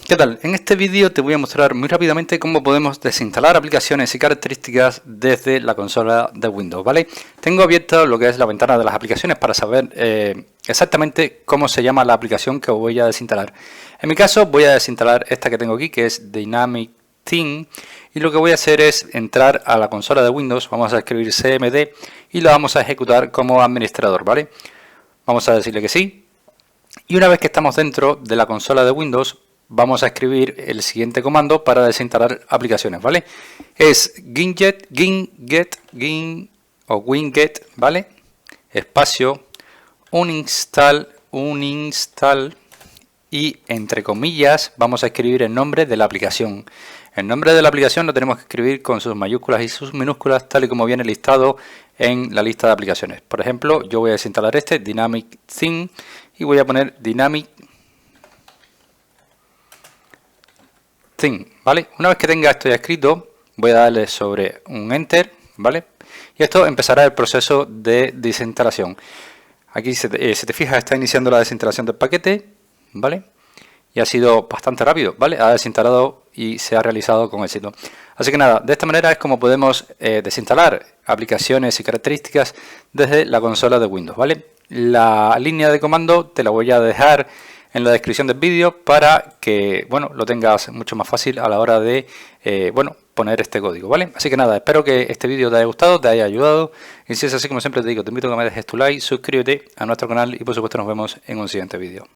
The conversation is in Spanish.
¿Qué tal? En este vídeo te voy a mostrar muy rápidamente cómo podemos desinstalar aplicaciones y características desde la consola de Windows, ¿vale? Tengo abierta lo que es la ventana de las aplicaciones para saber exactamente cómo se llama la aplicación que voy a desinstalar. En mi caso voy a desinstalar esta que tengo aquí, que es Dynamic Theme, y lo que voy a hacer es entrar a la consola de Windows, vamos a escribir cmd y lo vamos a ejecutar como administrador, ¿vale? Vamos a decirle que sí, y una vez que estamos dentro de la consola de Windows, vamos a escribir el siguiente comando para desinstalar aplicaciones, ¿vale? Es winget, ¿vale? Espacio, uninstall, y entre comillas vamos a escribir el nombre de la aplicación. El nombre de la aplicación lo tenemos que escribir con sus mayúsculas y sus minúsculas, tal y como viene listado en la lista de aplicaciones. Por ejemplo, yo voy a desinstalar este, Dynamic Theme, y voy a poner Dynamic Theme, ¿vale? Una vez que tenga esto ya escrito, voy a darle sobre un Enter, ¿vale? Y esto empezará el proceso de desinstalación. Aquí, si te fijas, está iniciando la desinstalación del paquete, ¿vale? Y ha sido bastante rápido, ¿vale? Ha desinstalado y se ha realizado con éxito. Así que nada, de esta manera es como podemos desinstalar aplicaciones y características desde la consola de Windows, ¿vale? La línea de comando te la voy a dejar en la descripción del vídeo para que, bueno, lo tengas mucho más fácil a la hora de, poner este código, ¿vale? Así que nada, espero que este vídeo te haya gustado, te haya ayudado. Y si es así, como siempre te digo, te invito a que me dejes tu like, suscríbete a nuestro canal y por supuesto nos vemos en un siguiente vídeo.